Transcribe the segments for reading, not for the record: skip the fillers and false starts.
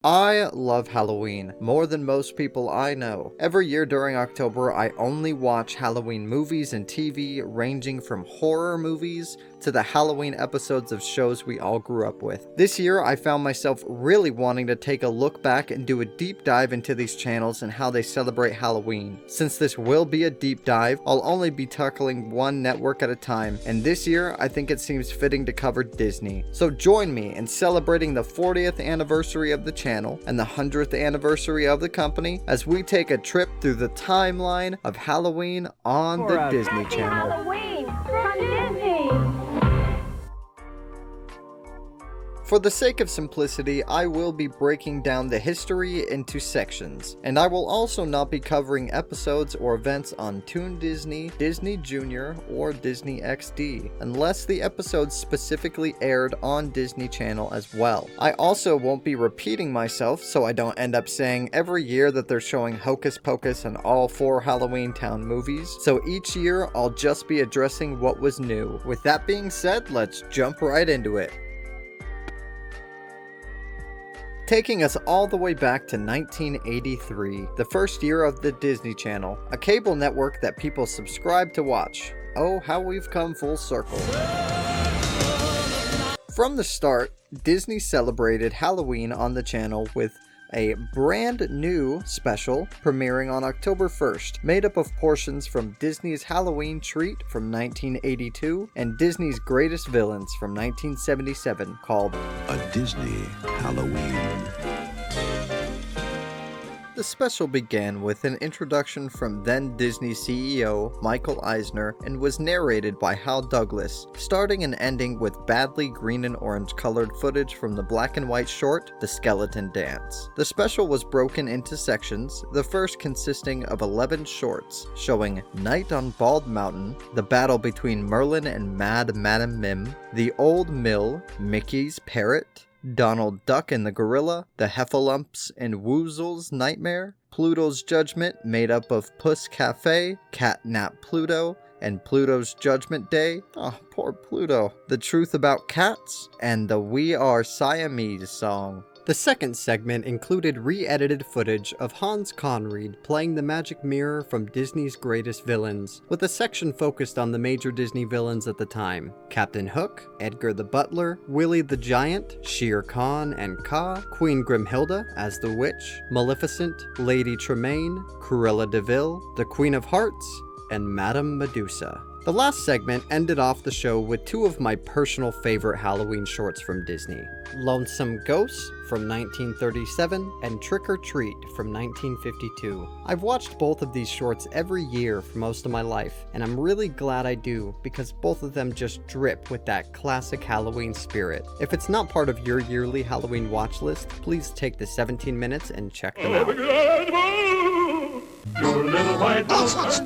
I love Halloween more than most people I know. Every year during October, I only watch Halloween movies and TV, ranging from horror movies to the Halloween episodes of shows we all grew up with. This year, I found myself really wanting to take a look back and do a deep dive into these channels and how they celebrate Halloween. Since this will be a deep dive, I'll only be tackling one network at a time, and this year, I think it seems fitting to cover Disney. So join me in celebrating the 40th anniversary of the channel and the 100th anniversary of the company as we take a trip through the timeline of Halloween on the Disney Channel. Halloween from Disney! For the sake of simplicity, I will be breaking down the history into sections, and I will also not be covering episodes or events on Toon Disney, Disney Junior, or Disney XD, unless the episodes specifically aired on Disney Channel as well. I also won't be repeating myself so I don't end up saying every year that they're showing Hocus Pocus in all 4 Halloween Town movies, so each year I'll just be addressing what was new. With that being said, let's jump right into it. Taking us all the way back to 1983, the first year of the Disney Channel, a cable network that people subscribe to watch. Oh, how we've come full circle. From the start, Disney celebrated Halloween on the channel with a brand new special premiering on October 1st, made up of portions from Disney's Halloween Treat from 1982 and Disney's Greatest Villains from 1977, called A Disney Halloween. The special began with an introduction from then Disney CEO Michael Eisner and was narrated by Hal Douglas, starting and ending with badly green and orange colored footage from the black and white short, The Skeleton Dance. The special was broken into sections, the first consisting of 11 shorts, showing Night on Bald Mountain, the battle between Merlin and Mad Madam Mim, the Old Mill, Mickey's Parrot, Donald Duck and the Gorilla, the Heffalumps and Woozle's Nightmare, Pluto's Judgment made up of Puss Cafe, Catnap Pluto, and Pluto's Judgment Day, oh poor Pluto, The Truth About Cats, and the We Are Siamese song. The second segment included re-edited footage of Hans Conried playing the magic mirror from Disney's Greatest Villains, with a section focused on the major Disney villains at the time: Captain Hook, Edgar the Butler, Willie the Giant, Shere Khan and Kaa, Queen Grimhilda as the Witch, Maleficent, Lady Tremaine, Cruella de Vil, the Queen of Hearts, and Madame Medusa. The last segment ended off the show with 2 of my personal favorite Halloween shorts from Disney: Lonesome Ghosts from 1937 and Trick or Treat from 1952. I've watched both of these shorts every year for most of my life, and I'm really glad I do because both of them just drip with that classic Halloween spirit. If it's not part of your yearly Halloween watch list, please take the 17 minutes and check them out. Your little white house.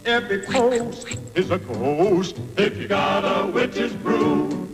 Every post is a ghost if you got a witch's brew.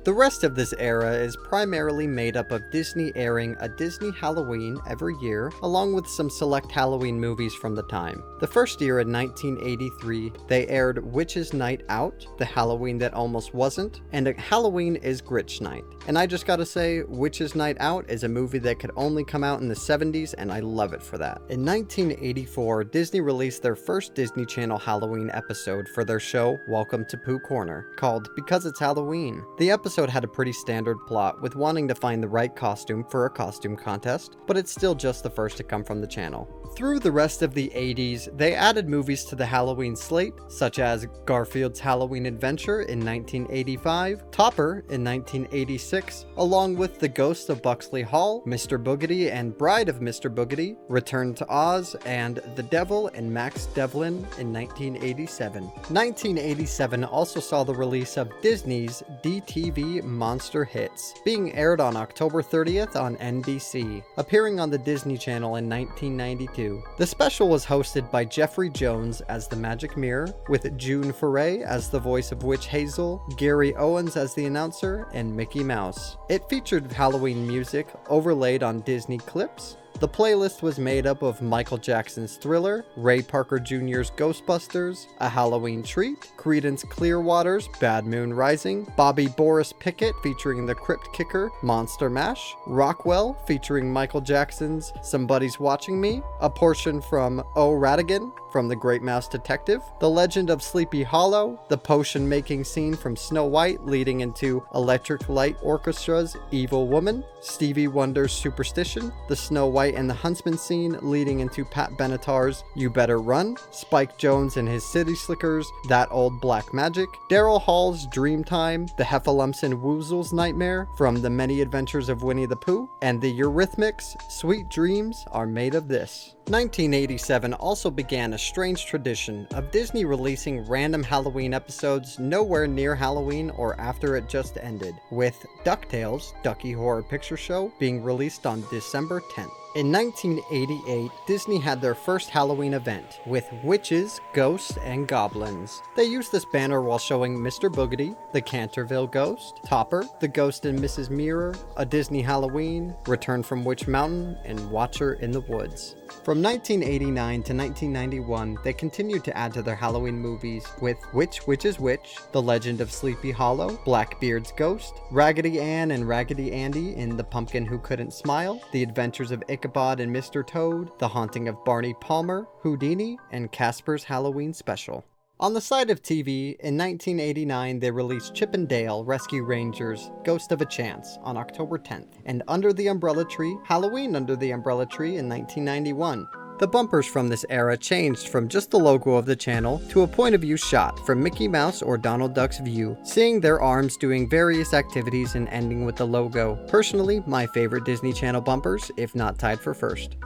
The rest of this era is primarily made up of Disney airing a Disney Halloween every year, along with some select Halloween movies from the time. The first year in 1983, they aired Witch's Night Out, the Halloween that almost wasn't, and Halloween is Grinch Night. And I just gotta say, Witch's Night Out is a movie that could only come out in the 70s, and I love it for that. In 1984, Disney released their first Disney Channel Halloween episode for their show Welcome to Pooh Corner, called Because It's Halloween. The episode had a pretty standard plot, with wanting to find the right costume for a costume contest, but it's still just the first to come from the channel. Through the rest of the 80s, they added movies to the Halloween slate, such as Garfield's Halloween Adventure in 1985, Topper in 1986, along with The Ghost of Buxley Hall, Mr. Boogedy and Bride of Mr. Boogedy, Return to Oz, and The Devil and Max Devlin in 1987. 1987 also saw the release of Disney's DTV Monster Hits, being aired on October 30th on NBC, appearing on the Disney Channel in 1992. The special was hosted by Jeffrey Jones as the Magic Mirror, with June Foray as the voice of Witch Hazel, Gary Owens as the announcer, and Mickey Mouse. It featured Halloween music overlaid on Disney clips, The playlist was made up of Michael Jackson's Thriller, Ray Parker Jr.'s Ghostbusters, A Halloween Treat, Creedence Clearwater's Bad Moon Rising, Bobby Boris Pickett featuring the Crypt Kicker, Monster Mash, Rockwell featuring Michael Jackson's Somebody's Watching Me, a portion from O Ratigan from The Great Mouse Detective, The Legend of Sleepy Hollow, the potion making scene from Snow White leading into Electric Light Orchestra's Evil Woman, Stevie Wonder's Superstition, the Snow White and the Huntsman scene leading into Pat Benatar's You Better Run, Spike Jones and his City Slickers' That Old Black Magic, Daryl Hall's Dreamtime, the Heffalumps and Woozles Nightmare from The Many Adventures of Winnie the Pooh, and the Eurythmics' Sweet Dreams Are Made of This. 1987 also began a strange tradition of Disney releasing random Halloween episodes nowhere near Halloween or after it just ended, with DuckTales, Ducky Horror Picture Show, being released on December 10th. In 1988, Disney had their first Halloween event with witches, ghosts, and goblins. They used this banner while showing Mr. Boogedy, the Canterville Ghost, Topper, the Ghost and Mrs. Mirror, A Disney Halloween, Return from Witch Mountain, and Watcher in the Woods. From 1989 to 1991, they continued to add to their Halloween movies with Which Witch is Which, The Legend of Sleepy Hollow, Blackbeard's Ghost, Raggedy Ann and Raggedy Andy in The Pumpkin Who Couldn't Smile, The Adventures of Ichabod and Mr. Toad, The Haunting of Barney Palmer, Houdini, and Casper's Halloween Special. On the side of TV, in 1989 they released Chip and Dale Rescue Rangers Ghost of a Chance on October 10th, and Under the Umbrella Tree, Halloween Under the Umbrella Tree in 1991. The bumpers from this era changed from just the logo of the channel to a point of view shot from Mickey Mouse or Donald Duck's view, seeing their arms doing various activities and ending with the logo. Personally, my favorite Disney Channel bumpers, if not tied for first.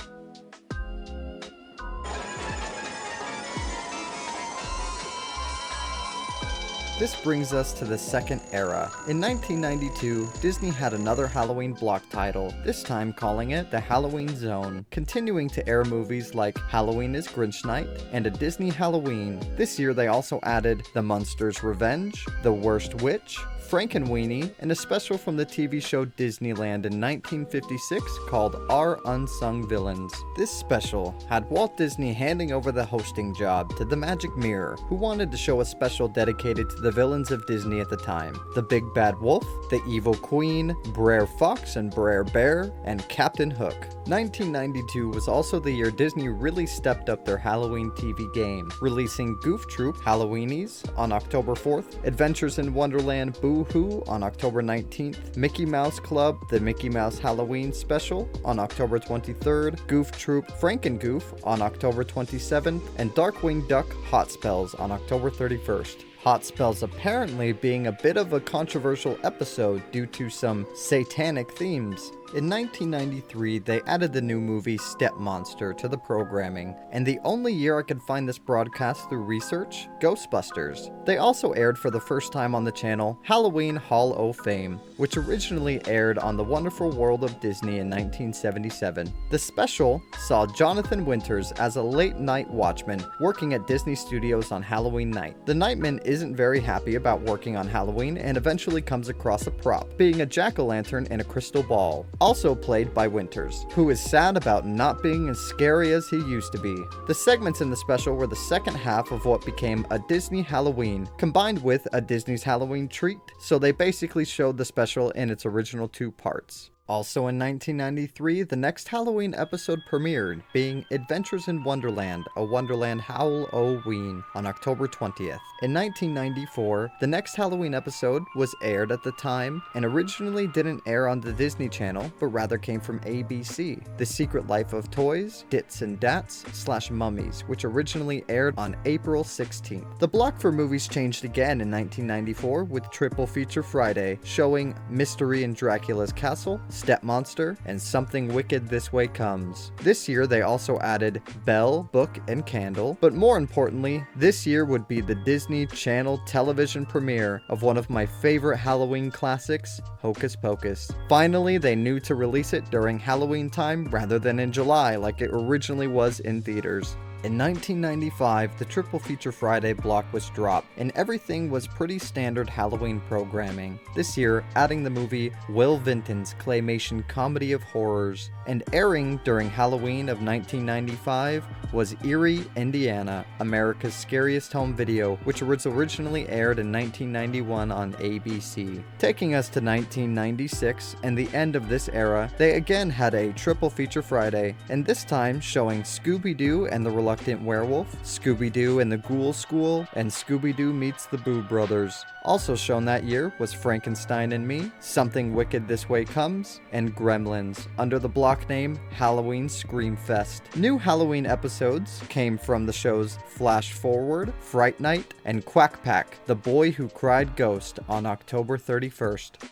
This brings us to the second era. In 1992, Disney had another Halloween block title, this time calling it The Halloween Zone, continuing to air movies like Halloween is Grinch Night and A Disney Halloween. This year they also added The Munsters' Revenge, The Worst Witch, Frankenweenie, and a special from the TV show Disneyland in 1956 called Our Unsung Villains. This special had Walt Disney handing over the hosting job to the Magic Mirror, who wanted to show a special dedicated to the villains of Disney at the time: the Big Bad Wolf, the Evil Queen, Brer Fox and Brer Bear, and Captain Hook. 1992 was also the year Disney really stepped up their Halloween TV game, releasing Goof Troop Halloweenies on October 4th, Adventures in Wonderland Boo-Hoo on October 19th, Mickey Mouse Club The Mickey Mouse Halloween Special on October 23rd, Goof Troop Frankengoof on October 27th, and Darkwing Duck Hot Spells on October 31st. Hot Spells apparently being a bit of a controversial episode due to some satanic themes. In 1993, they added the new movie Step Monster to the programming, and the only year I could find this broadcast through research, Ghostbusters. They also aired for the first time on the channel Halloween Hall o' Fame, which originally aired on The Wonderful World of Disney in 1977. The special saw Jonathan Winters as a late-night watchman working at Disney Studios on Halloween night. The nightman isn't very happy about working on Halloween and eventually comes across a prop, being a jack-o'-lantern in a crystal ball, also played by Winters, who is sad about not being as scary as he used to be. The segments in the special were the second half of what became A Disney Halloween, combined with A Disney's Halloween Treat, so they basically showed the special in its original two parts. Also in 1993, the next Halloween episode premiered, being Adventures in Wonderland, A Wonderland Howl-O-Ween on October 20th. In 1994, the next Halloween episode was aired at the time and originally didn't air on the Disney Channel, but rather came from ABC. The Secret Life of Toys, Dits and Dats / Mummies, which originally aired on April 16th. The block for movies changed again in 1994 with Triple Feature Friday, showing Mystery in Dracula's Castle, Step Monster, and Something Wicked This Way Comes. This year they also added Bell, Book, and Candle, but more importantly, this year would be the Disney Channel television premiere of one of my favorite Halloween classics, Hocus Pocus. Finally, they knew to release it during Halloween time rather than in July like it originally was in theaters. In 1995, the Triple Feature Friday block was dropped, and everything was pretty standard Halloween programming. This year, adding the movie Will Vinton's claymation comedy of horrors, and airing during Halloween of 1995 was Erie, Indiana, America's Scariest Home Video, which was originally aired in 1991 on ABC. Taking us to 1996 and the end of this era, they again had a Triple Feature Friday, and this time showing Scooby-Doo and the Reluctant Werewolf, Scooby-Doo and the Ghoul School, and Scooby-Doo Meets the Boo Brothers. Also shown that year was Frankenstein and Me, Something Wicked This Way Comes, and Gremlins, under the block name Halloween Screamfest. New Halloween episodes came from the shows Flash Forward, Fright Night, and Quack Pack, The Boy Who Cried Ghost on October 31st.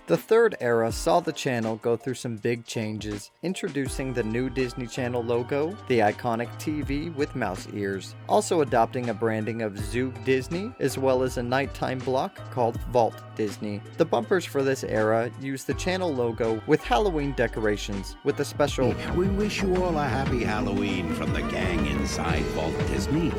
The third era saw the channel go through some big changes, introducing the new Disney Channel logo, the iconic TV with mouse ears, also adopting a branding of Zoog Disney, as well as a nighttime block called Vault Disney. The bumpers for this era used the channel logo with Halloween decorations, with a special We wish you all a happy Halloween from the gang inside Walt Disney.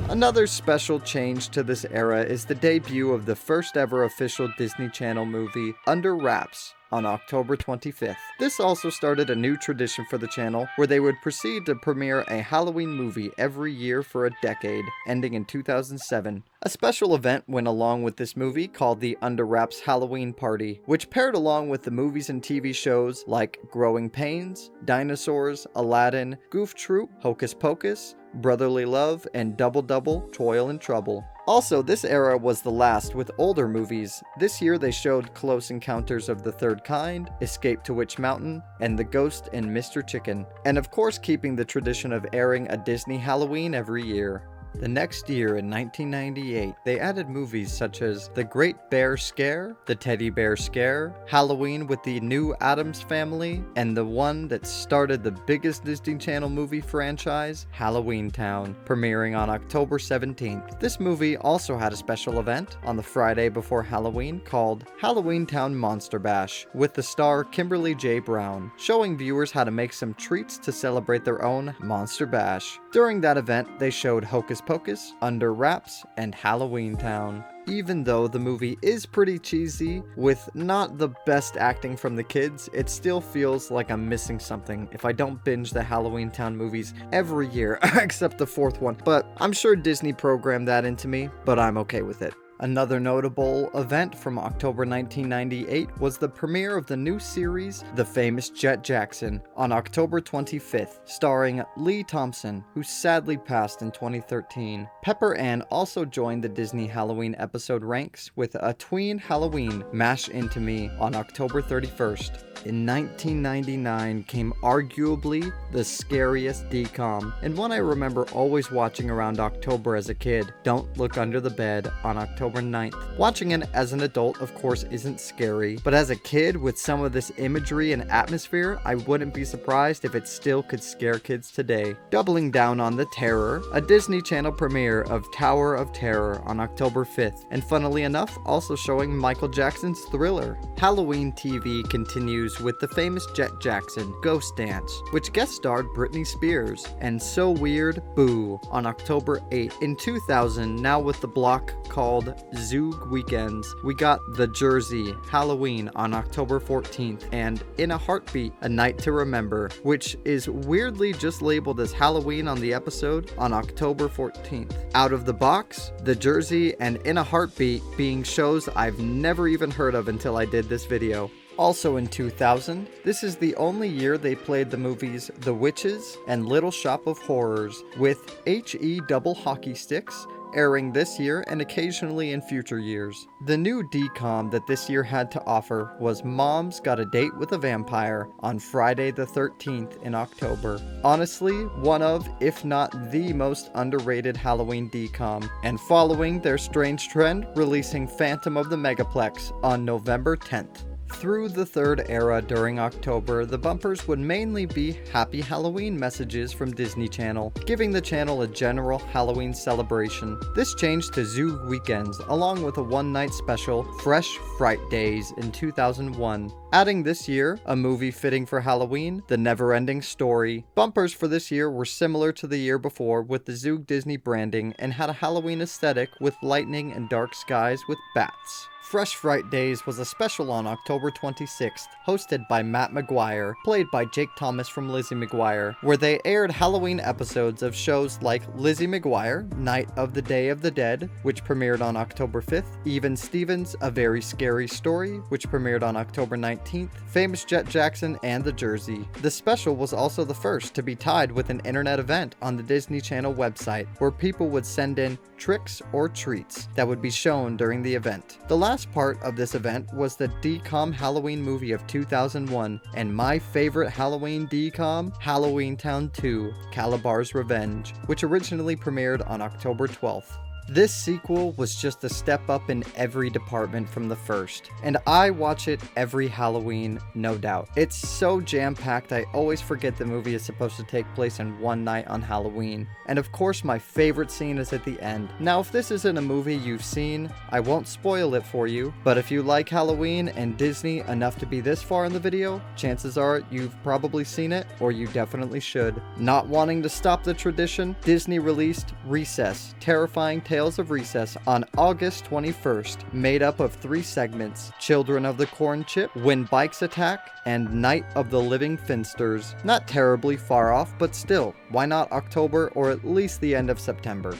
Another special change to this era is the debut of the first ever official Disney Channel movie, Under Wraps, on October 25th. This also started a new tradition for the channel, where they would proceed to premiere a Halloween movie every year for a decade, ending in 2007. A special event went along with this movie called the Under Wraps Halloween Party, which paired along with the movies and TV shows like Growing Pains, Dinosaurs, Aladdin, Goof Troop, Hocus Pocus, Brotherly Love, and Double Double, Toil and Trouble. Also, this era was the last with older movies. This year they showed Close Encounters of the Third Kind, Escape to Witch Mountain, and The Ghost and Mr. Chicken. And of course keeping the tradition of airing a Disney Halloween every year. The next year, in 1998, they added movies such as The Great Bear Scare, The Teddy Bear Scare, Halloween with the New Addams Family, and the one that started the biggest Disney Channel movie franchise, Halloween Town, premiering on October 17th. This movie also had a special event on the Friday before Halloween called Halloween Town Monster Bash, with the star Kimberly J. Brown, showing viewers how to make some treats to celebrate their own Monster Bash. During that event, they showed Hocus Pocus, Under Wraps, and Halloween Town. Even though the movie is pretty cheesy, with not the best acting from the kids, it still feels like I'm missing something if I don't binge the Halloween Town movies every year, except the fourth one. But I'm sure Disney programmed that into me, but I'm okay with it. Another notable event from October 1998 was the premiere of the new series, The Famous Jet Jackson, on October 25th, starring Lee Thompson, who sadly passed in 2013. Pepper Ann also joined the Disney Halloween episode ranks with A Tween Halloween, Mash Into Me, on October 31st. In 1999 came arguably the scariest DCOM, and one I remember always watching around October as a kid, Don't Look Under the Bed, on October 9th. Watching it as an adult, of course, isn't scary, but as a kid with some of this imagery and atmosphere, I wouldn't be surprised if it still could scare kids today. Doubling down on the terror, a Disney Channel premiere of Tower of Terror on October 5th, and funnily enough, also showing Michael Jackson's Thriller. Halloween TV continues with The Famous Jet Jackson, Ghost Dance, which guest starred Britney Spears, and So Weird, Boo, on October 8th. In 2000, now with the block called Zoog Weekends, we got The Jersey, Halloween, on October 14th, and In a Heartbeat, A Night to Remember, which is weirdly just labeled as Halloween on the episode, on October 14th. Out of the Box, The Jersey, and In a Heartbeat being shows I've never even heard of until I did this video. Also in 2000, this is the only year they played the movies The Witches and Little Shop of Horrors, with HE double hockey sticks, airing this year and occasionally in future years. The new DCOM that this year had to offer was Mom's Got a Date with a Vampire on Friday the 13th in October. Honestly, one of, if not the most underrated Halloween DCOM, and following their strange trend, releasing Phantom of the Megaplex on November 10th. Through the third era during October, the bumpers would mainly be Happy Halloween messages from Disney Channel, giving the channel a general Halloween celebration. This changed to Zoo Weekends, along with a one-night special, Fresh Fright Days, in 2001. Adding this year, a movie fitting for Halloween, The Never-Ending Story. Bumpers for this year were similar to the year before with the Zoog Disney branding and had a Halloween aesthetic with lightning and dark skies with bats. Fresh Fright Days was a special on October 26th, hosted by Matt McGuire, played by Jake Thomas from Lizzie McGuire, where they aired Halloween episodes of shows like Lizzie McGuire, Night of the Day of the Dead, which premiered on October 5th, Even Stevens, A Very Scary Story, which premiered on October 19th, Famous Jet Jackson, and The Jersey. The special was also the first to be tied with an internet event on the Disney Channel website, where people would send in tricks or treats that would be shown during the event. The last part of this event was the DCOM Halloween movie of 2001, and my favorite Halloween DCOM, Halloween Town 2, Calabar's Revenge, which originally premiered on October 12th. This sequel was just a step up in every department from the first, and I watch it every Halloween, no doubt. It's so jam-packed I always forget the movie is supposed to take place in one night on Halloween. And of course my favorite scene is at the end. Now if this isn't a movie you've seen, I won't spoil it for you, but if you like Halloween and Disney enough to be this far in the video, chances are you've probably seen it, or you definitely should. Not wanting to stop the tradition, Disney released Recess, Terrifying Tales of Recess on August 21st, made up of 3 segments: Children of the Corn Chip, When Bikes Attack, and Night of the Living Finsters. Not terribly far off, but still, why not October or at least the end of September?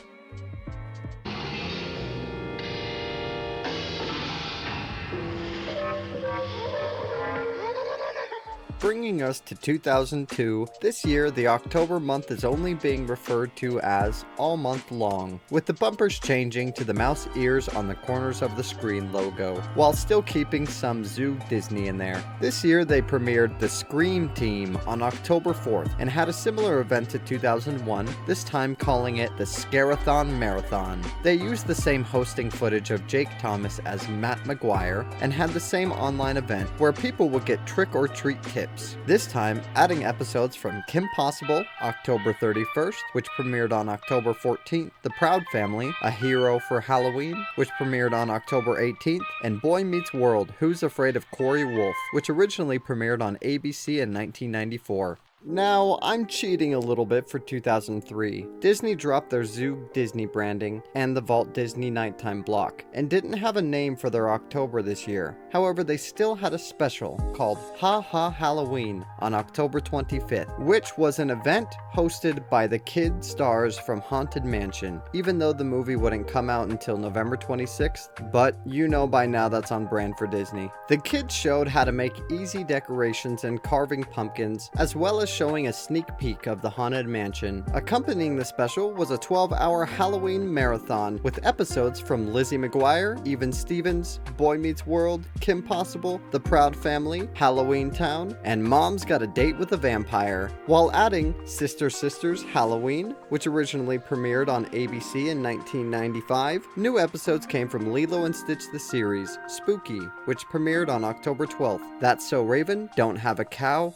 Bringing us to 2002, this year the October month is only being referred to as All Month Long, with the bumpers changing to the mouse ears on the corners of the screen logo, while still keeping some Zoo Disney in there. This year they premiered The Scream Team on October 4th and had a similar event to 2001, this time calling it the Scarathon Marathon. They used the same hosting footage of Jake Thomas as Matt McGuire and had the same online event where people would get trick-or-treat tips. This time, adding episodes from Kim Possible, October 31st, which premiered on October 14th, The Proud Family, A Hero for Halloween, which premiered on October 18th, and Boy Meets World, Who's Afraid of Corey Wolf, which originally premiered on ABC in 1994. Now, I'm cheating a little bit for 2003. Disney dropped their Zoo Disney branding and the Vault Disney Nighttime block, and didn't have a name for their October this year. However, they still had a special called Ha Ha Halloween on October 25th, which was an event hosted by the kid stars from Haunted Mansion, even though the movie wouldn't come out until November 26th, but you know by now that's on brand for Disney. The kids showed how to make easy decorations and carving pumpkins, as well as showing a sneak peek of the Haunted Mansion. Accompanying the special was a 12-hour Halloween marathon with episodes from Lizzie McGuire, Even Stevens, Boy Meets World, Kim Possible, The Proud Family, Halloween Town, and Mom's Got a Date with a Vampire, while adding Sister Sisters Halloween, which originally premiered on ABC in 1995. New episodes came from Lilo and Stitch the series, Spooky, which premiered on October 12th, That's So Raven, Don't Have a Cow,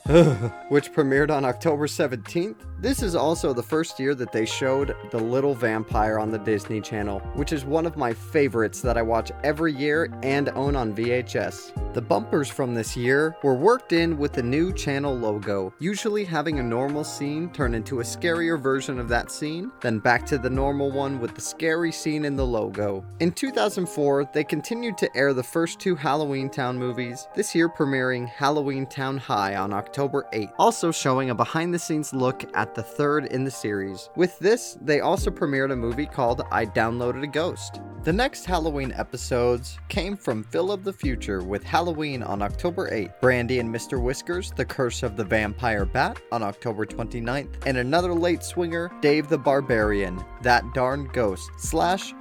which premiered on October 17th. This is also the first year that they showed The Little Vampire on the Disney Channel, which is one of my favorites that I watch every year and own on VHS. The bumpers from this year were worked in with the new channel logo, usually having a normal scene turn into a scarier version of that scene, then back to the normal one with the scary scene in the logo. In 2004, they continued to air the first 2 Halloween Town movies, this year premiering Halloween Town High on October 8th, also showing a behind-the-scenes look at the 3rd in the series. With this, they also premiered a movie called I Downloaded a Ghost. The next Halloween episodes came from Phil of the Future with Halloween on October 8th, Brandy and Mr. Whiskers, The Curse of the Vampire Bat on October 29th, and another late swinger, Dave the Barbarian, That Darn Ghost, /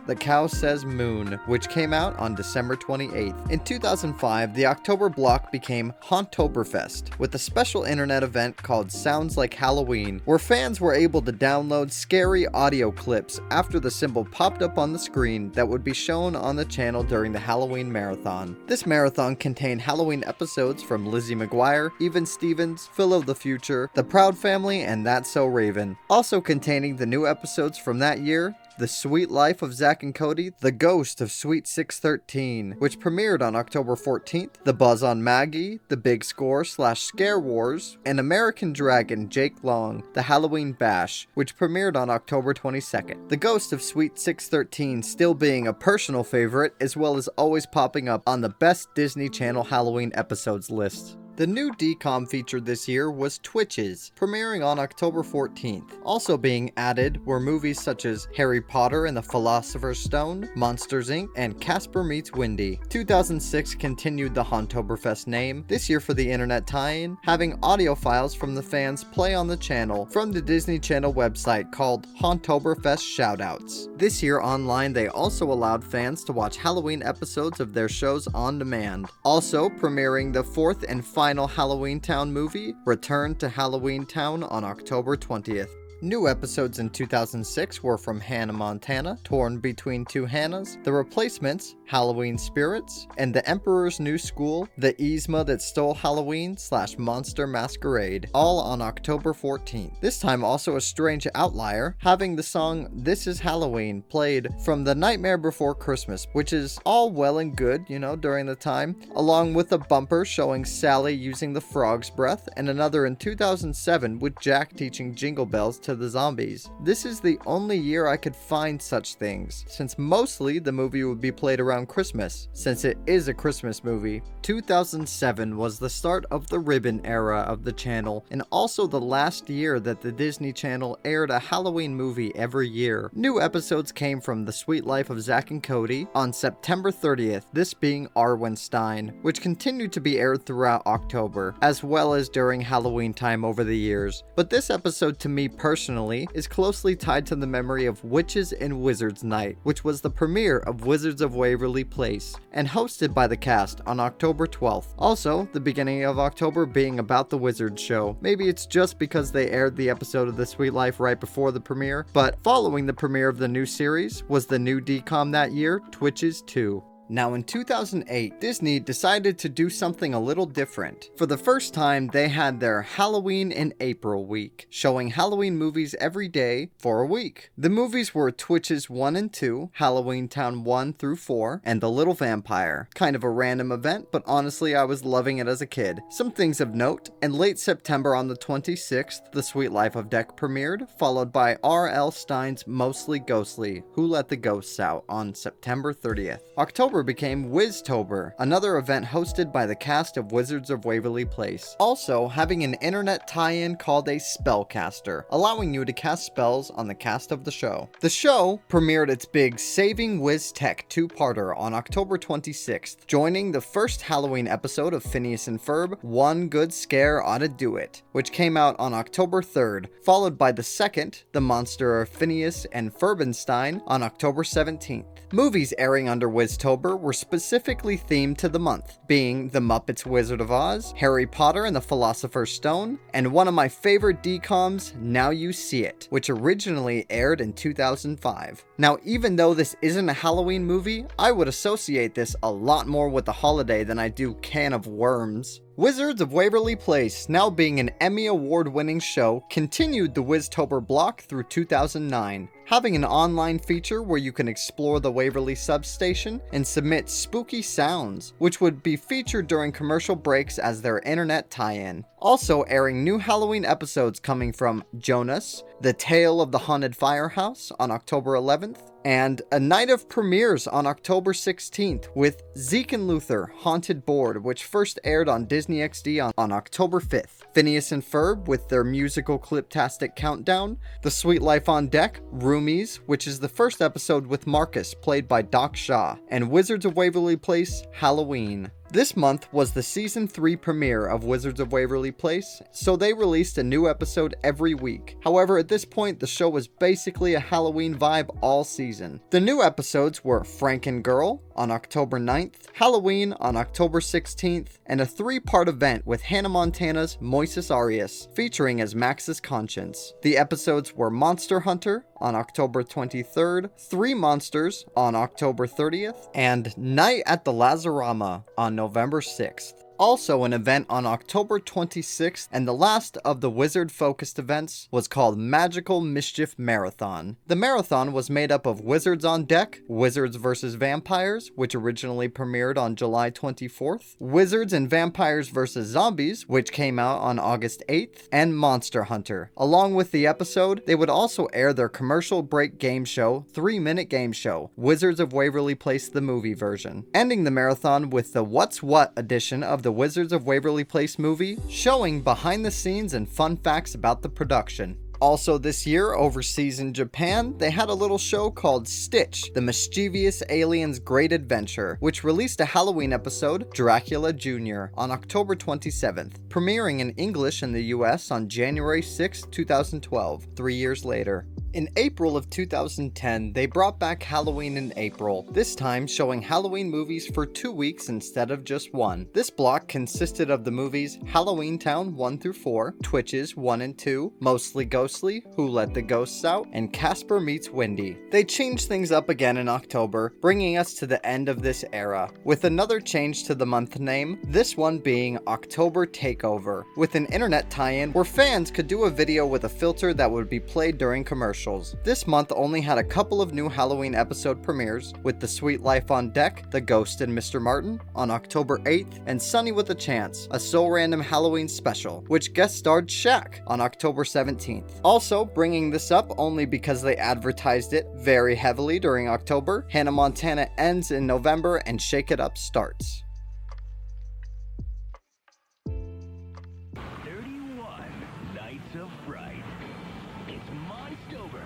The Cow Says Moon, which came out on December 28th. In 2005, the October block became Hauntoberfest, with a special internet event called Sounds Like Halloween, where fans were able to download scary audio clips after the symbol popped up on the screen that would be shown on the channel during the Halloween marathon. This marathon contain Halloween episodes from Lizzie McGuire, Even Stevens, Phil of the Future, The Proud Family, and That's So Raven. Also containing the new episodes from that year, The Sweet Life of Zack and Cody, The Ghost of Sweet 613, which premiered on October 14th, The Buzz on Maggie, The Big Score / Scare Wars, and American Dragon Jake Long, The Halloween Bash, which premiered on October 22nd. The Ghost of Sweet 613 still being a personal favorite, as well as always popping up on the best Disney Channel Halloween episodes list. The new DCOM featured this year was Twitches, premiering on October 14th. Also being added were movies such as Harry Potter and the Philosopher's Stone, Monsters Inc., and Casper Meets Wendy. 2006 continued the Hauntoberfest name, this year for the internet tie-in, having audio files from the fans play on the channel from the Disney Channel website called Hauntoberfest Shoutouts. This year online they also allowed fans to watch Halloween episodes of their shows on demand. Also premiering the fourth and final Halloween Town movie, Return to Halloween Town on October 20th. New episodes in 2006 were from Hannah Montana, Torn Between Two Hannahs, The Replacements, Halloween Spirits, and The Emperor's New School, The Yzma That Stole Halloween / Monster Masquerade, all on October 14th. This time also a strange outlier, having the song This Is Halloween played from The Nightmare Before Christmas, which is all well and good, during the time, along with a bumper showing Sally using the frog's breath, and another in 2007 with Jack teaching Jingle Bells to the zombies. This is the only year I could find such things, since mostly the movie would be played around Christmas, since it is a Christmas movie. 2007 was the start of the ribbon era of the channel, and also the last year that the Disney Channel aired a Halloween movie every year. New episodes came from The Sweet Life of Zack and Cody on September 30th, this being Arwenstein, which continued to be aired throughout October, as well as during Halloween time over the years. But this episode to me personally is closely tied to the memory of Witches and Wizards Night, which was the premiere of Wizards of Waverly Place, and hosted by the cast on October 12th. Also, the beginning of October being about the Wizards show. Maybe it's just because they aired the episode of The Sweet Life right before the premiere, but following the premiere of the new series was the new DCOM that year, Twitches 2. Now in 2008, Disney decided to do something a little different. For the first time, they had their Halloween in April week, showing Halloween movies every day for a week. The movies were Twitches 1 and 2, Halloween Town 1 through 4, and The Little Vampire. Kind of a random event, but honestly I was loving it as a kid. Some things of note, in late September on the 26th, The Sweet Life of Deck premiered, followed by R.L. Stein's Mostly Ghostly, Who Let the Ghosts Out on September 30th. October became Wiztober, another event hosted by the cast of Wizards of Waverly Place, also having an internet tie-in called a Spellcaster, allowing you to cast spells on the cast of the show. The show premiered its big Saving Wiz Tech 2-parter on October 26th, joining the first Halloween episode of Phineas and Ferb, One Good Scare Oughta Do It, which came out on October 3rd, followed by the second, The Monster of Phineas and Ferbenstein, on October 17th. Movies airing under Wiztober were specifically themed to the month, being The Muppets Wizard of Oz, Harry Potter and the Philosopher's Stone, and one of my favorite DCOMs, Now You See It, which originally aired in 2005. Now, even though this isn't a Halloween movie, I would associate this a lot more with the holiday than I do Can of Worms. Wizards of Waverly Place, now being an Emmy Award-winning show, continued the Wiztober block through 2009, having an online feature where you can explore the Waverly substation and submit spooky sounds, which would be featured during commercial breaks as their internet tie-in. Also airing new Halloween episodes coming from Jonas, The Tale of the Haunted Firehouse on October 11th, and a night of premieres on October 16th with Zeke and Luther, Haunted Board, which first aired on Disney XD on October 5th. Phineas and Ferb with their musical Cliptastic Countdown, The Sweet Life on Deck, Roomies, which is the first episode with Marcus, played by Doc Shaw, and Wizards of Waverly Place, Halloween. This month was the Season 3 premiere of Wizards of Waverly Place, so they released a new episode every week. However, at this point, the show was basically a Halloween vibe all season. The new episodes were Franken Girl on October 9th, Halloween on October 16th, and a 3-part event with Hannah Montana's Moises Arias, featuring as Max's conscience. The episodes were Monster Hunter on October 23rd, 3 Monsters on October 30th, and Night at the Lazarama on November 6th. Also an event on October 26th, and the last of the wizard-focused events was called Magical Mischief Marathon. The marathon was made up of Wizards on Deck, Wizards vs. Vampires, which originally premiered on July 24th, Wizards and Vampires vs. Zombies, which came out on August 8th, and Monster Hunter. Along with the episode, they would also air their commercial break game show, 3-minute game show, Wizards of Waverly Place the movie version, ending the marathon with the What's What edition of the Wizards of Waverly Place movie, showing behind the scenes and fun facts about the production. Also this year, overseas in Japan, they had a little show called Stitch, the Mischievous Alien's Great Adventure, which released a Halloween episode, Dracula Jr., on October 27th, premiering in English in the US on January 6, 2012, 3 years later. In April of 2010, they brought back Halloween in April, this time showing Halloween movies for 2 weeks instead of just 1. This block consisted of the movies Halloween Town 1 through 4, Twitches 1 and 2, Mostly Ghostly, Who Let the Ghosts Out, and Casper Meets Wendy. They changed things up again in October, bringing us to the end of this era, with another change to the month name, this one being October Takeover, with an internet tie-in where fans could do a video with a filter that would be played during commercials. This month only had a couple of new Halloween episode premieres, with The Sweet Life on Deck, The Ghost and Mr. Martin on October 8th, and Sunny with a Chance, a So Random Halloween special, which guest starred Shaq on October 17th. Also, bringing this up only because they advertised it very heavily during October, Hannah Montana ends in November and Shake It Up starts. 31 Nights of Fright. It's Monstober,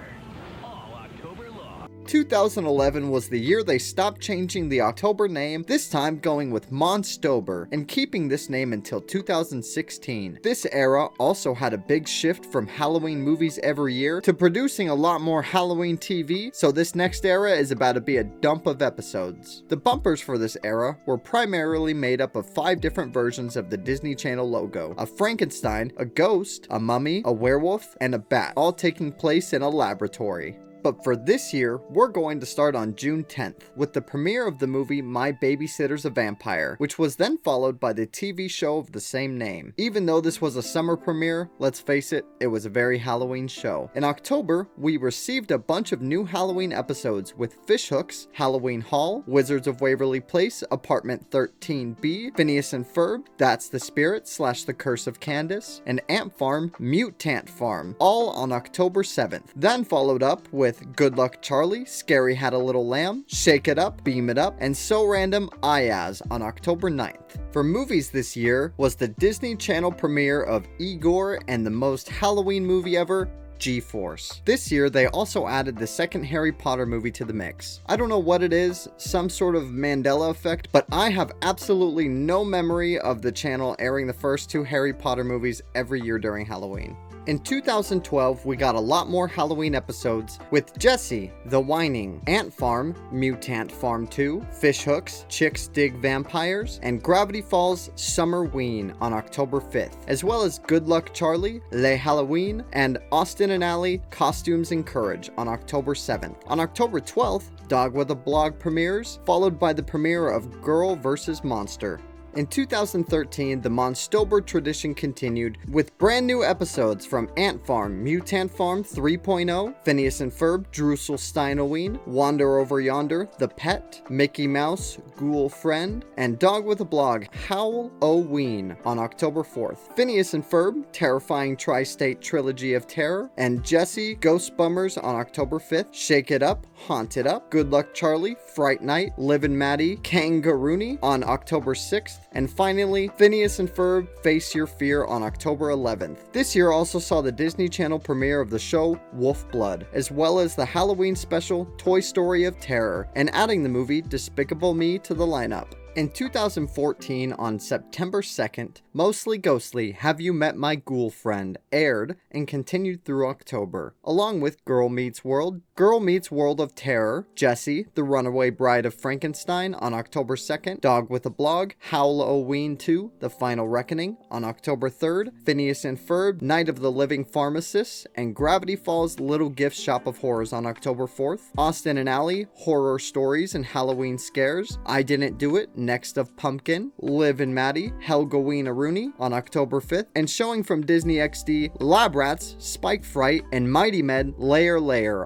all October long. 2011 was the year they stopped changing the October name, this time going with Monstober, and keeping this name until 2016. This era also had a big shift from Halloween movies every year to producing a lot more Halloween TV, so this next era is about to be a dump of episodes. The bumpers for this era were primarily made up of 5 different versions of the Disney Channel logo: a Frankenstein, a ghost, a mummy, a werewolf, and a bat, all taking place in a laboratory. But for this year, we're going to start on June 10th with the premiere of the movie My Babysitter's a Vampire, which was then followed by the TV show of the same name. Even though this was a summer premiere, let's face it, it was a very Halloween show. In October, we received a bunch of new Halloween episodes with Fishhooks, Halloween Hall, Wizards of Waverly Place, Apartment 13B, Phineas and Ferb, That's the Spirit / The Curse of Candace, and Ant Farm, Mutant Farm, all on October 7th. Then followed up with Good Luck Charlie, Scary Had a Little Lamb, Shake It Up, Beam It Up, and So Random Ayaz on October 9th. For movies this year was the Disney Channel premiere of Igor and the most Halloween movie ever, G-Force. This year, they also added the second Harry Potter movie to the mix. I don't know what it is, some sort of Mandela effect, but I have absolutely no memory of the channel airing the first 2 Harry Potter movies every year during Halloween. In 2012, we got a lot more Halloween episodes with Jessie, The Whining, Ant Farm, Mutant Farm 2, Fishhooks, Chicks Dig Vampires, and Gravity Falls Summer Ween on October 5th, as well as Good Luck Charlie, Le Halloween, and Austin and Ally, Costumes and Courage on October 7th. On October 12th, Dog with a Blog premieres, followed by the premiere of Girl vs. Monster. In 2013, the Monstober tradition continued with brand new episodes from Ant Farm, Mutant Farm 3.0, Phineas and Ferb, Drusel Steinoween, Wander Over Yonder, The Pet, Mickey Mouse, Ghoul Friend, and Dog with a Blog, Howl O-Ween on October 4th. Phineas and Ferb, Terrifying Tri-State Trilogy of Terror, and Jessie, Ghost Bummers on October 5th, Shake It Up, Haunt It Up, Good Luck Charlie, Fright Night, Livin' Maddie, Kangaroony on October 6th, and finally, Phineas and Ferb, Face Your Fear on October 11th. This year also saw the Disney Channel premiere of the show Wolf Blood, as well as the Halloween special Toy Story of Terror, and adding the movie Despicable Me to the lineup. In 2014, on September 2nd, Mostly Ghostly, Have You Met My Ghoul Friend aired and continued through October, along with Girl Meets World, Girl Meets World of Terror, Jessie, The Runaway Bride of Frankenstein on October 2nd, Dog with a Blog, Halloween 2, The Final Reckoning on October 3rd, Phineas and Ferb, Night of the Living Pharmacists, and Gravity Falls Little Gift Shop of Horrors on October 4th, Austin and Ally, Horror Stories and Halloween Scares, I Didn't Do It, Next of Pumpkin, Liv and Maddie, Helgoween Rooney on October 5th, and showing from Disney XD, Lab Rats, Spike Fright, and Mighty Med, Layer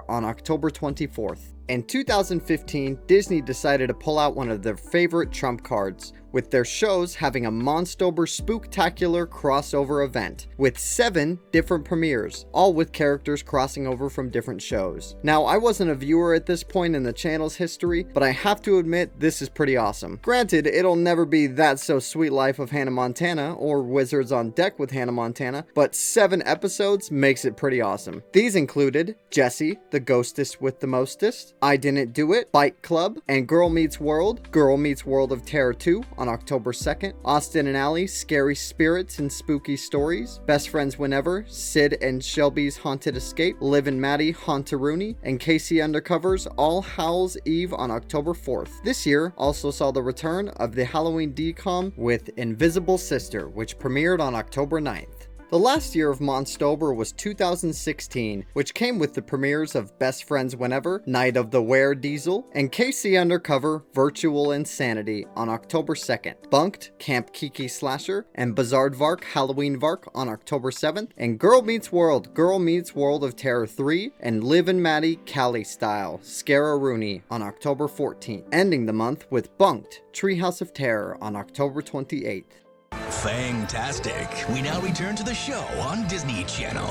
on October 24th. In 2015, Disney decided to pull out one of their favorite trump cards, with their shows having a Monstober Spooktacular crossover event, with 7 different premieres, all with characters crossing over from different shows. Now, I wasn't a viewer at this point in the channel's history, but I have to admit this is pretty awesome. Granted, it'll never be That's So Sweet Life of Hannah Montana, or Wizards on Deck with Hannah Montana, but 7 episodes makes it pretty awesome. These included Jessie, the Ghostest with the Mostest, I Didn't Do It, Bike Club, and Girl Meets World of Terror 2 on October 2nd, Austin and Ally, Scary Spirits and Spooky Stories, Best Friends Whenever, Sid and Shelby's Haunted Escape, Liv and Maddie, Hauntaroonie, and Casey Undercover's All Hallows Eve on October 4th. This year also saw the return of the Halloween DCOM with Invisible Sister, which premiered on October 9th. The last year of Monstober was 2016, which came with the premieres of Best Friends Whenever, Night of the Were Diesel, and KC Undercover, Virtual Insanity on October 2nd, Bunked, Camp Kiki Slasher, and Bizarrevark, Halloween Vark on October 7th, and Girl Meets World of Terror 3, and Liv and Maddie, Cali Style, Scare-a-Rooney on October 14th, ending the month with Bunked, Treehouse of Terror on October 28th. Fantastic. We now return to the show on Disney Channel.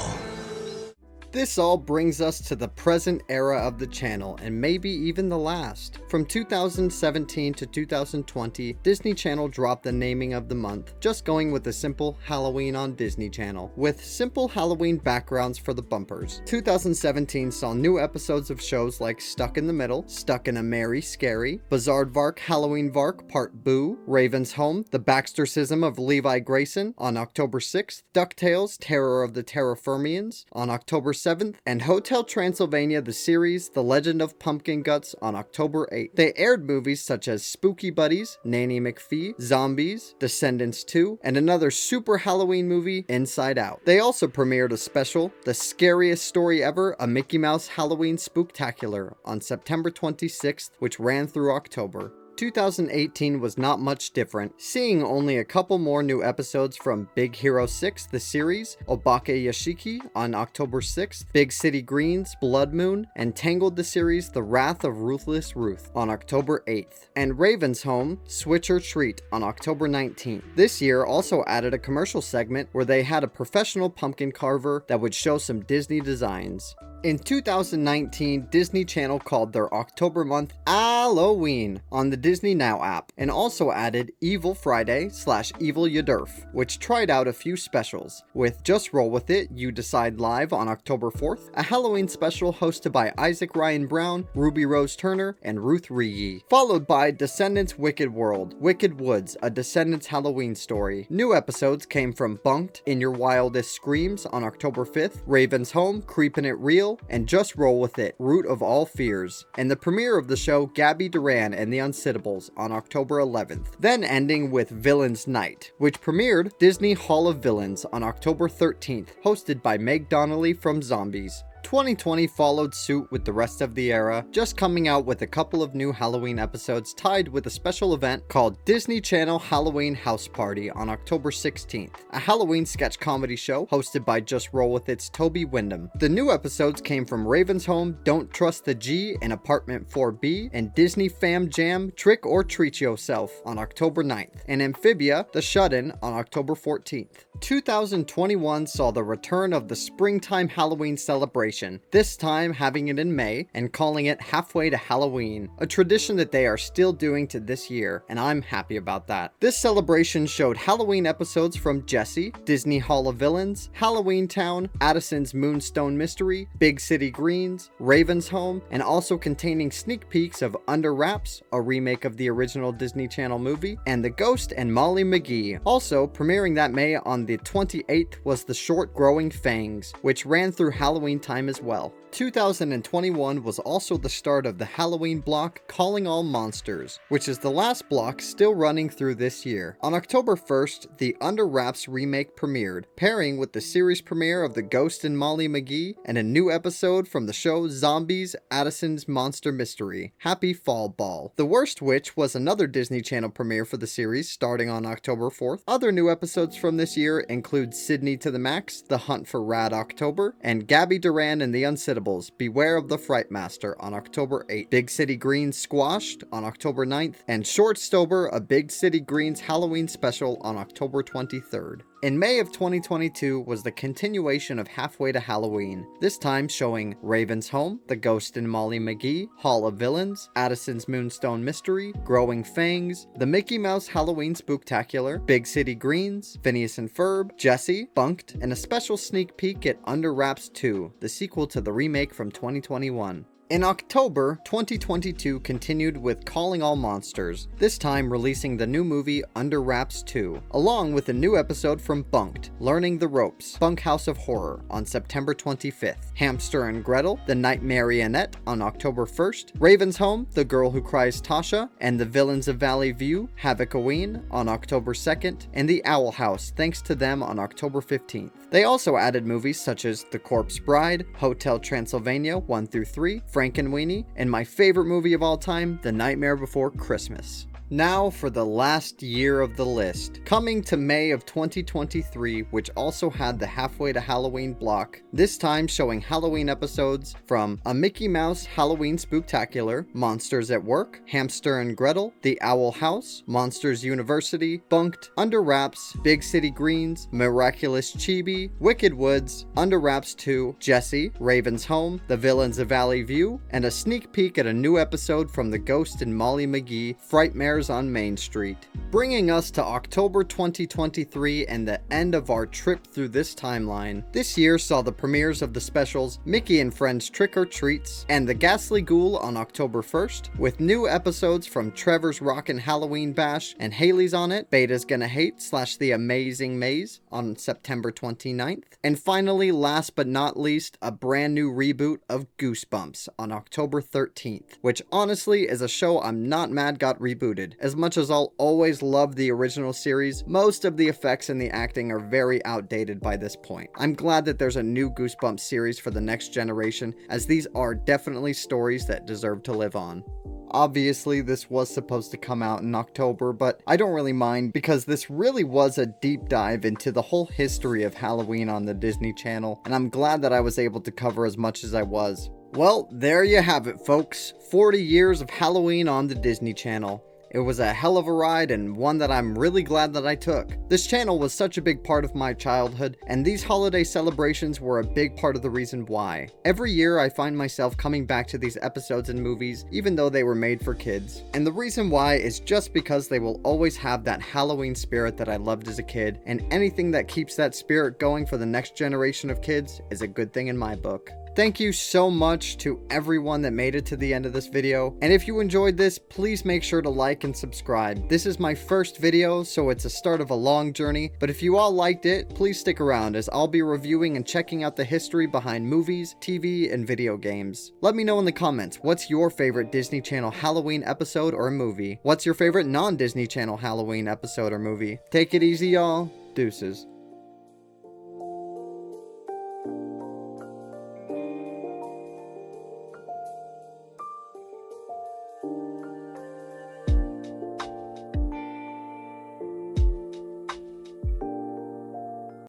This all brings us to the present era of the channel, and maybe even the last. From 2017 to 2020, Disney Channel dropped the naming of the month, just going with a simple Halloween on Disney Channel, with simple Halloween backgrounds for the bumpers. 2017 saw new episodes of shows like Stuck in the Middle, Stuck in a Merry Scary, Bizarrevark, Halloween Vark Part Boo, Raven's Home, The Baxtercism of Levi Grayson on October 6th, DuckTales, Terror of the Terrafermians on October 7th, and Hotel Transylvania the series, The Legend of Pumpkin Guts on October 8th. They aired movies such as Spooky Buddies, Nanny McPhee, Zombies, Descendants 2, and another super Halloween movie, Inside Out. They also premiered a special, The Scariest Story Ever, a Mickey Mouse Halloween Spooktacular on September 26th, which ran through October. 2018 was not much different, seeing only a couple more new episodes from Big Hero 6, the series, Obake Yashiki on October 6th, Big City Greens, Blood Moon, and Tangled the series, The Wrath of Ruthless Ruth on October 8th, and Raven's Home, Switch or Treat on October 19th. This year also added a commercial segment where they had a professional pumpkin carver that would show some Disney designs. In 2019, Disney Channel called their October month Halloween on the Disney Now app, and also added Evil Friday / Evil Yadurf, which tried out a few specials, with Just Roll With It, You Decide Live on October 4th, a Halloween special hosted by Isaac Ryan Brown, Ruby Rose Turner, and Ruth Regie, followed by Descendants Wicked World, Wicked Woods, a Descendants Halloween story. New episodes came from Bunked, In Your Wildest Screams on October 5th, Raven's Home, Creepin' It Real, and Just Roll With It, Root of All Fears, and the premiere of the show Gabby Duran and the Unsittables on October 11th, then ending with Villains Night, which premiered Disney Hall of Villains on October 13th, hosted by Meg Donnelly from Zombies. 2020 followed suit with the rest of the era, just coming out with a couple of new Halloween episodes tied with a special event called Disney Channel Halloween House Party on October 16th, a Halloween sketch comedy show hosted by Just Roll With It's Toby Wyndham. The new episodes came from Raven's Home, Don't Trust the G in Apartment 4B, and Disney Fam Jam Trick or Treat Yourself on October 9th, and Amphibia The Shut-In on October 14th. 2021 saw the return of the springtime Halloween celebration, this time having it in May and calling it Halfway to Halloween, a tradition that they are still doing to this year, and I'm happy about that. This celebration showed Halloween episodes from Jessie, Disney Hall of Villains, Halloween Town, Addison's Moonstone Mystery, Big City Greens, Raven's Home, and also containing sneak peeks of Under Wraps, a remake of the original Disney Channel movie, and The Ghost and Molly McGee. Also premiering that May on the 28th was the short Growing Fangs, which ran through Halloween time as well. 2021 was also the start of the Halloween block Calling All Monsters, which is the last block still running through this year. On October 1st, the Under Wraps remake premiered, pairing with the series premiere of The Ghost and Molly McGee and a new episode from the show Zombies: Addison's Monster Mystery, Happy Fall Ball. The Worst Witch was another Disney Channel premiere for the series starting on October 4th. Other new episodes from this year include Sydney to the Max, The Hunt for Rad October, and Gabby Duran and the Unsittables, Beware of the Fright Master on October 8th. Big City Greens Squashed on October 9th, and Shortstober, a Big City Greens Halloween special on October 23rd. In May of 2022 was the continuation of Halfway to Halloween, this time showing Raven's Home, The Ghost and Molly McGee, Hall of Villains, Addison's Moonstone Mystery, Growing Fangs, The Mickey Mouse Halloween Spooktacular, Big City Greens, Phineas and Ferb, Jessie, Bunked, and a special sneak peek at Under Wraps 2, the sequel to the remake from 2021. In October, 2022 continued with Calling All Monsters, this time releasing the new movie Under Wraps 2, along with a new episode from Bunked, Learning the Ropes, Bunkhouse of Horror on September 25th, Hamster and Gretel, The Night Marionette on October 1st, Raven's Home, The Girl Who Cries Tasha, and The Villains of Valley View, Havoc-Oween on October 2nd, and The Owl House, thanks to them on October 15th. They also added movies such as The Corpse Bride, Hotel Transylvania 1 through 3, Frankenweenie, and my favorite movie of all time, The Nightmare Before Christmas. Now for the last year of the list. Coming to May of 2023, which also had the Halfway to Halloween block, this time showing Halloween episodes from A Mickey Mouse Halloween Spooktacular, Monsters at Work, Hamster and Gretel, The Owl House, Monsters University, Bunked, Under Wraps, Big City Greens, Miraculous Chibi, Wicked Woods, Under Wraps 2, Jessie, Raven's Home, The Villains of Valley View, and a sneak peek at a new episode from The Ghost and Molly McGee, Frightmares on Main Street. Bringing us to October 2023 and the end of our trip through this timeline. This year saw the premieres of the specials Mickey and Friends Trick or Treats and The Ghastly Ghoul on October 1st, with new episodes from Trevor's Rockin' Halloween Bash and Haley's on It, Beta's Gonna Hate / The Amazing Maze on September 29th, and finally, last but not least, a brand new reboot of Goosebumps on October 13th, which honestly is a show I'm not mad got rebooted. As much as I'll always love the original series, most of the effects and the acting are very outdated by this point. I'm glad that there's a new Goosebumps series for the next generation, as these are definitely stories that deserve to live on. Obviously, this was supposed to come out in October, but I don't really mind because this really was a deep dive into the whole history of Halloween on the Disney Channel, and I'm glad that I was able to cover as much as I was. Well, there you have it, folks. 40 years of Halloween on the Disney Channel. It was a hell of a ride and one that I'm really glad that I took. This channel was such a big part of my childhood, and these holiday celebrations were a big part of the reason why. Every year I find myself coming back to these episodes and movies, even though they were made for kids. And the reason why is just because they will always have that Halloween spirit that I loved as a kid, and anything that keeps that spirit going for the next generation of kids is a good thing in my book. Thank you so much to everyone that made it to the end of this video, and if you enjoyed this, please make sure to like and subscribe. This is my first video, so it's a start of a long journey, but if you all liked it, please stick around as I'll be reviewing and checking out the history behind movies, TV, and video games. Let me know in the comments, what's your favorite Disney Channel Halloween episode or movie? What's your favorite non-Disney Channel Halloween episode or movie? Take it easy, y'all. Deuces.